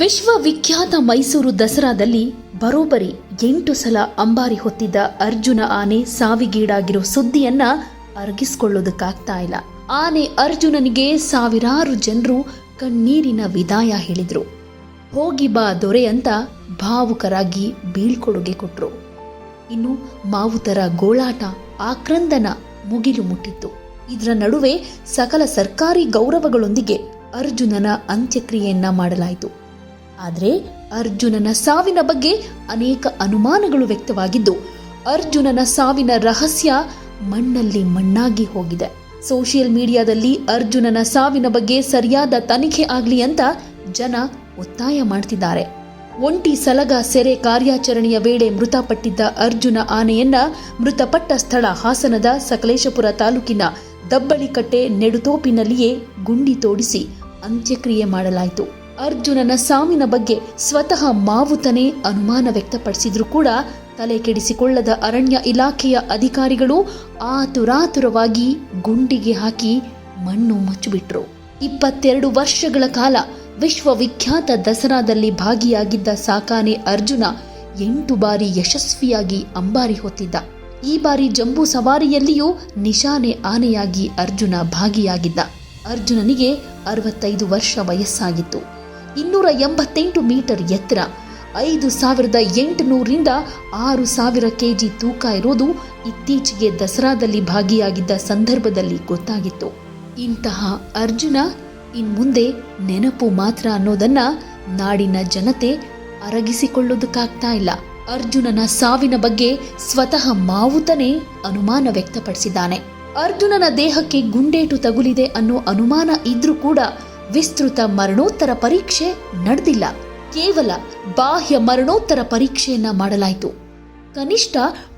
ವಿಶ್ವವಿಖ್ಯಾತ ಮೈಸೂರು ದಸರಾದಲ್ಲಿ ಬರೋಬ್ಬರಿ 8 ಸಲ ಅಂಬಾರಿ ಹೊತ್ತಿದ್ದ ಅರ್ಜುನ ಆನೆ ಸಾವಿಗೀಡಾಗಿರೋ ಸುದ್ದಿಯನ್ನ ಅರಗಿಸಿಕೊಳ್ಳೋದಕ್ಕಾಗ್ತಾ ಇಲ್ಲ. ಆನೆ ಅರ್ಜುನನಿಗೆ ಸಾವಿರಾರು ಜನರು ಕಣ್ಣೀರಿನ ವಿದಾಯ ಹೇಳಿದ್ರು. ಹೋಗಿ ಬಾ ದೊರೆ ಅಂತ ಭಾವುಕರಾಗಿ ಬೀಳ್ಕೊಡುಗೆ ಕೊಟ್ರು. ಇನ್ನು ಮಾವುತರ ಗೋಳಾಟ, ಆಕ್ರಂದನ ಮುಗಿಲು ಮುಟ್ಟಿತ್ತು. ಇದರ ನಡುವೆ ಸಕಲ ಸರ್ಕಾರಿ ಗೌರವಗಳೊಂದಿಗೆ ಅರ್ಜುನನ ಅಂತ್ಯಕ್ರಿಯೆಯನ್ನ ಮಾಡಲಾಯಿತು. ಆದರೆ ಅರ್ಜುನನ ಸಾವಿನ ಬಗ್ಗೆ ಅನೇಕ ಅನುಮಾನಗಳು ವ್ಯಕ್ತವಾಗಿದ್ದು, ಅರ್ಜುನನ ಸಾವಿನ ರಹಸ್ಯ ಮಣ್ಣಲ್ಲಿ ಮಣ್ಣಾಗಿ ಹೋಗಿದೆ. ಸೋಷಿಯಲ್ ಮೀಡಿಯಾದಲ್ಲಿ ಅರ್ಜುನನ ಸಾವಿನ ಬಗ್ಗೆ ಸರಿಯಾದ ತನಿಖೆ ಆಗಲಿ ಅಂತ ಜನ ಒತ್ತಾಯ ಮಾಡ್ತಿದ್ದಾರೆ. ಒಂಟಿ ಸಲಗ ಸೆರೆ ಕಾರ್ಯಾಚರಣೆಯ ವೇಳೆ ಮೃತಪಟ್ಟಿದ್ದ ಅರ್ಜುನ ಆನೆಯನ್ನ ಮೃತಪಟ್ಟ ಸ್ಥಳ ಹಾಸನದ ಸಕಲೇಶಪುರ ತಾಲೂಕಿನ ದಬ್ಬಳಿಕಟ್ಟೆ ನೆಡುತೋಪಿನಲ್ಲಿಯೇ ಗುಂಡಿ ತೋಡಿಸಿ ಅಂತ್ಯಕ್ರಿಯೆ ಮಾಡಲಾಯಿತು. ಅರ್ಜುನನ ಸಾವಿನ ಬಗ್ಗೆ ಸ್ವತಃ ಮಾವುತನೇ ಅನುಮಾನ ವ್ಯಕ್ತಪಡಿಸಿದ್ರು ಕೂಡ ತಲೆ ಕೆಡಿಸಿಕೊಳ್ಳದ ಅರಣ್ಯ ಇಲಾಖೆಯ ಅಧಿಕಾರಿಗಳು ಆತುರಾತುರವಾಗಿ ಗುಂಡಿಗೆ ಹಾಕಿ ಮಣ್ಣು ಮುಚ್ಚಿಬಿಟ್ರು. 22 ವರ್ಷಗಳ ಕಾಲ ವಿಶ್ವವಿಖ್ಯಾತ ದಸರಾದಲ್ಲಿ ಭಾಗಿಯಾಗಿದ್ದ ಸಾಕಾನೆ ಅರ್ಜುನ 8 ಬಾರಿ ಯಶಸ್ವಿಯಾಗಿ ಅಂಬಾರಿ ಹೊತ್ತಿದ್ದ. ಈ ಬಾರಿ ಜಂಬೂ ಸವಾರಿಯಲ್ಲಿಯೂ ನಿಶಾನೆ ಆನೆಯಾಗಿ ಅರ್ಜುನ ಭಾಗಿಯಾಗಿದ್ದ. ಅರ್ಜುನನಿಗೆ 65 ವರ್ಷ ವಯಸ್ಸಾಗಿತ್ತು. 288 ಮೀಟರ್ ಎತ್ತರ, 5800ರಿಂದ 6000 ಕೆಜಿ ತೂಕ ಇರೋದು ಇತ್ತೀಚೆಗೆ ದಸರಾದಲ್ಲಿ ಭಾಗಿಯಾಗಿದ್ದ ಸಂದರ್ಭದಲ್ಲಿ ಗೊತ್ತಾಗಿತ್ತು. ಇಂತಹ ಅರ್ಜುನ ಇನ್ಮುಂದೆ ನೆನಪು ಮಾತ್ರ ಅನ್ನೋದನ್ನ ನಾಡಿನ ಜನತೆ ಅರಗಿಸಿಕೊಳ್ಳೋದಕ್ಕಾಗ್ತಾ ಇಲ್ಲ. ಅರ್ಜುನನ ಸಾವಿನ ಬಗ್ಗೆ ಸ್ವತಃ ಮಾವುತನೇ ಅನುಮಾನ ವ್ಯಕ್ತಪಡಿಸಿದ್ದಾನೆ. ಅರ್ಜುನನ ದೇಹಕ್ಕೆ ಗುಂಡೇಟು ತಗುಲಿದೆ ಅನ್ನೋ ಅನುಮಾನ ಇದ್ರೂ ಕೂಡ ವಿಸ್ತೃತ ಮರಣೋತ್ತರ ಪರೀಕ್ಷೆ ನಡೆದಿಲ್ಲ. ಕೇವಲ ಬಾಹ್ಯ ಮರಣೋತ್ತರ ಪರೀಕ್ಷೆಯನ್ನ ಮಾಡಲಾಯಿತು. ಕನಿಷ್ಠ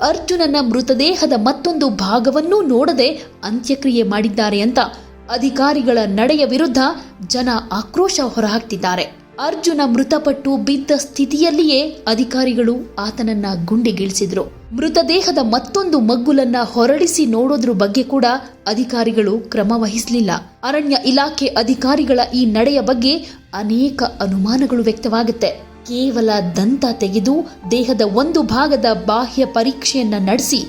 ಅರ್ಜುನನ ಮೃತದೇಹದ ಮತ್ತೊಂದು ಭಾಗವನ್ನೂ ನೋಡದೆ ಅಂತ್ಯಕ್ರಿಯೆ ಮಾಡಿದ್ದಾರೆ ಅಂತ ಅಧಿಕಾರಿಗಳ ನಡೆಯ ವಿರುದ್ಧ ಜನ ಆಕ್ರೋಶ ಹೊರಹಾಕ್ತಿದ್ದಾರೆ. ಅರ್ಜುನ ಮೃತಪಟ್ಟು ಬಿದ್ದ ಸ್ಥಿತಿಯಲ್ಲಿಯೇ ಅಧಿಕಾರಿಗಳು ಆತನನ್ನ ಗುಂಡಿಗಿಳಿಸಿದ್ರು. ಮೃತದೇಹದ ಮತ್ತೊಂದು ಮಗ್ಗುಲನ್ನ ಹೊರಡಿಸಿ ನೋಡೋದ್ರ ಬಗ್ಗೆ ಕೂಡ ಅಧಿಕಾರಿಗಳು ಕ್ರಮ ವಹಿಸಲಿಲ್ಲ. ಅರಣ್ಯ ಇಲಾಖೆ ಅಧಿಕಾರಿಗಳ ಈ ನಡೆಯ ಬಗ್ಗೆ ಅನೇಕ ಅನುಮಾನಗಳು ವ್ಯಕ್ತವಾಗುತ್ತೆ. ಕೇವಲ ದಂತ ತೆಗೆದು ದೇಹದ ಒಂದು ಭಾಗದ ಬಾಹ್ಯ ಪರೀಕ್ಷೆಯನ್ನ ನಡೆಸಿ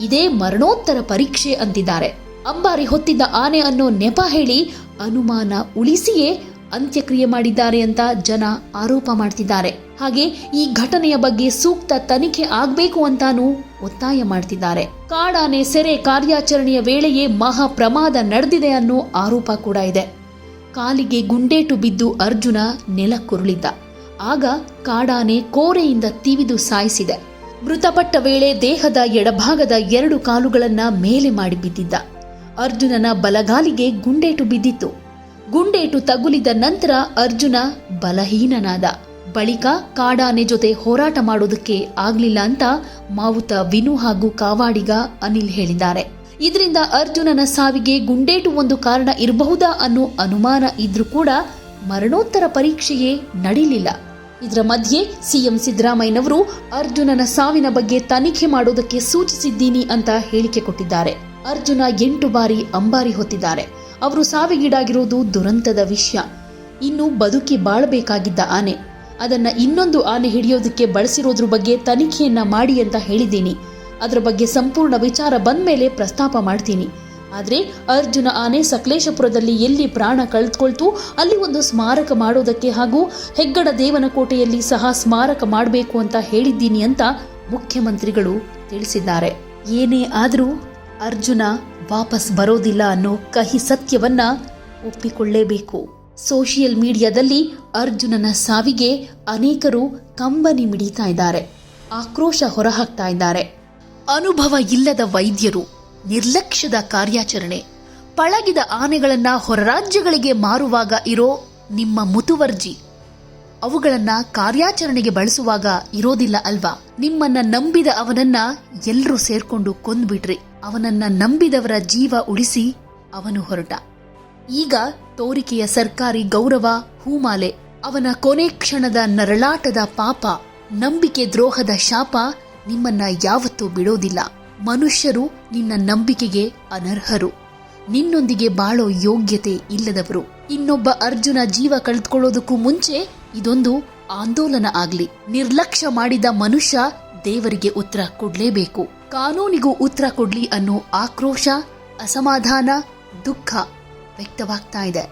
ಇದೇ ಮರಣೋತ್ತರ ಪರೀಕ್ಷೆ ಅಂತಿದ್ದಾರೆ. ಅಂಬಾರಿ ಹೊತ್ತಿದ್ದ ಆನೆ ಅನ್ನೋ ನೆಪ ಹೇಳಿ ಅನುಮಾನ ಉಳಿಸಿಯೇ ಅಂತ್ಯಕ್ರಿಯೆ ಮಾಡಿದ್ದಾರೆ ಅಂತ ಜನ ಆರೋಪ ಮಾಡ್ತಿದ್ದಾರೆ. ಹಾಗೆ ಈ ಘಟನೆಯ ಬಗ್ಗೆ ಸೂಕ್ತ ತನಿಖೆ ಆಗಬೇಕು ಅಂತಾನೂ ಒತ್ತಾಯ ಮಾಡ್ತಿದ್ದಾರೆ. ಕಾಡಾನೆ ಸೆರೆ ಕಾರ್ಯಾಚರಣೆಯ ವೇಳೆಯೇ ಮಹಾ ಪ್ರಮಾದ ನಡೆದಿದೆ ಅನ್ನೋ ಆರೋಪ ಕೂಡ ಇದೆ. ಕಾಲಿಗೆ ಗುಂಡೇಟು ಬಿದ್ದು ಅರ್ಜುನ ನೆಲಕ್ಕುರುಳಿದ್ದ. ಆಗ ಕಾಡಾನೆ ಕೋರೆಯಿಂದ ತಿವಿದು ಸಾಯಿಸಿದೆ. ಮೃತಪಟ್ಟ ವೇಳೆ ದೇಹದ ಎಡಭಾಗದ 2 ಕಾಲುಗಳನ್ನ ಮೇಲೆ ಮಾಡಿ ಬಿದ್ದಿದ್ದ. ಅರ್ಜುನನ ಬಲಗಾಲಿಗೆ ಗುಂಡೇಟು ಬಿದ್ದಿತ್ತು. ಗುಂಡೇಟು ತಗುಲಿದ ನಂತರ ಅರ್ಜುನ ಬಲಹೀನನಾದ. ಬಳಿಕ ಕಾಡಾನೆ ಜೊತೆ ಹೋರಾಟ ಮಾಡೋದಕ್ಕೆ ಆಗ್ಲಿಲ್ಲ ಅಂತ ಮಾವುತ ವಿನು ಹಾಗೂ ಕಾವಾಡಿಗ ಅನಿಲ್ ಹೇಳಿದ್ದಾರೆ. ಇದರಿಂದ ಅರ್ಜುನನ ಸಾವಿಗೆ ಗುಂಡೇಟು ಒಂದು ಕಾರಣ ಇರಬಹುದಾ ಅನ್ನೋ ಅನುಮಾನ ಇದ್ರೂ ಕೂಡ ಮರಣೋತ್ತರ ಪರೀಕ್ಷೆಯೇ ನಡೀಲಿಲ್ಲ. ಇದರ ಮಧ್ಯೆ ಸಿಎಂ ಸಿದ್ದರಾಮಯ್ಯನವರು ಅರ್ಜುನನ ಸಾವಿನ ಬಗ್ಗೆ ತನಿಖೆ ಮಾಡೋದಕ್ಕೆ ಸೂಚಿಸಿದ್ದೀನಿ ಅಂತ ಹೇಳಿಕೆ ಕೊಟ್ಟಿದ್ದಾರೆ. ಅರ್ಜುನ 8 ಬಾರಿ ಅಂಬಾರಿ ಹೊತ್ತಿದ್ದಾರೆ. ಅವರು ಸಾವಿಗೀಡಾಗಿರೋದು ದುರಂತದ ವಿಷಯ. ಇನ್ನು ಬದುಕಿ ಬಾಳಬೇಕಾಗಿದ್ದ ಆನೆ, ಅದನ್ನ ಇನ್ನೊಂದು ಆನೆ ಹಿಡಿಯೋದಕ್ಕೆ ಬಳಸಿರೋದ್ರ ಬಗ್ಗೆ ತನಿಖೆಯನ್ನ ಮಾಡಿ ಅಂತ ಹೇಳಿದ್ದೀನಿ. ಅದರ ಬಗ್ಗೆ ಸಂಪೂರ್ಣ ವಿಚಾರ ಬಂದ ಮೇಲೆ ಪ್ರಸ್ತಾಪ ಮಾಡ್ತೀನಿ. ಆದ್ರೆ ಅರ್ಜುನ ಆನೆ ಸಕಲೇಶಪುರದಲ್ಲಿ ಎಲ್ಲಿ ಪ್ರಾಣ ಕಳೆದುಕೊಳ್ತು ಅಲ್ಲಿ ಒಂದು ಸ್ಮಾರಕ ಮಾಡೋದಕ್ಕೆ ಹಾಗೂ ಹೆಗ್ಗಡ ದೇವನಕೋಟೆಯಲ್ಲಿ ಸಹ ಸ್ಮಾರಕ ಮಾಡಬೇಕು ಅಂತ ಹೇಳಿದ್ದೀನಿ ಅಂತ ಮುಖ್ಯಮಂತ್ರಿಗಳು ತಿಳಿಸಿದ್ದಾರೆ. ಏನೇ ಆದರೂ ಅರ್ಜುನ ವಾಪಸ್ ಬರೋದಿಲ್ಲ ಅನ್ನೋ ಕಹಿ ಸತ್ಯವನ್ನ ಒಪ್ಪಿಕೊಳ್ಳೇಬೇಕು. ಸೋಷಿಯಲ್ ಮೀಡಿಯಾದಲ್ಲಿ ಅರ್ಜುನನ ಸಾವಿಗೆ ಅನೇಕರು ಕಂಬನಿ ಮಿಡಿತಾ ಇದ್ದಾರೆ, ಆಕ್ರೋಶ ಹೊರಹಾಕ್ತಾ ಇದ್ದಾರೆ. ಅನುಭವ ಇಲ್ಲದ ವೈದ್ಯರು, ನಿರ್ಲಕ್ಷ್ಯದ ಕಾರ್ಯಾಚರಣೆ, ಪಳಗಿದ ಆನೆಗಳನ್ನ ಹೊರರಾಜ್ಯಗಳಿಗೆ ಮಾರುವಾಗ ಇರೋ ನಿಮ್ಮ ಮುತುವರ್ಜಿ, ಅವುಗಳನ್ನ ಕಾರ್ಯಾಚರಣೆಗೆ ಬಳಸುವಾಗ ಇರೋದಿಲ್ಲ ಅಲ್ವಾ? ನಿಮ್ಮನ್ನ ನಂಬಿದ ಅವನನ್ನ ಎಲ್ಲರೂ ಸೇರ್ಕೊಂಡು ಕೊಂದ್ಬಿಟ್ರಿ. ಅವನನ್ನ ನಂಬಿದವರ ಜೀವ ಉಳಿಸಿ ಅವನು ಹೊರಟ. ಈಗ ತೋರಿಕೆಯ ಸರ್ಕಾರಿ ಗೌರವ ಹೂಮಾಲೆ, ಅವನ ಕೊನೆ ಕ್ಷಣದ ನರಳಾಟದ ಪಾಪ, ನಂಬಿಕೆ ದ್ರೋಹದ ಶಾಪ ನಿಮ್ಮನ್ನ ಯಾವತ್ತೂ ಬಿಡೋದಿಲ್ಲ. ಮನುಷ್ಯರು ನಿನ್ನ ನಂಬಿಕೆಗೆ ಅನರ್ಹರು, ನಿನ್ನೊಂದಿಗೆ ಬಾಳೋ ಯೋಗ್ಯತೆ ಇಲ್ಲದವರು. ಇನ್ನೊಬ್ಬ ಅರ್ಜುನ ಜೀವ ಕಳೆದುಕೊಳ್ಳೋದಕ್ಕೂ ಮುಂಚೆ ಇದೊಂದು ಆಂದೋಲನ ಆಗ್ಲಿ. ನಿರ್ಲಕ್ಷ್ಯ ಮಾಡಿದ ಮನುಷ್ಯ ದೇವರಿಗೆ ಉತ್ತರ ಕೊಡ್ಲೇಬೇಕು, ಕಾನೂನಿಗೂ ಉತ್ತರ ಕೊಡ್ಲಿ ಅನ್ನೋ ಆಕ್ರೋಶ, ಅಸಮಾಧಾನ, ದುಃಖ ವ್ಯಕ್ತವಾಗ್ತಾ ಇದೆ.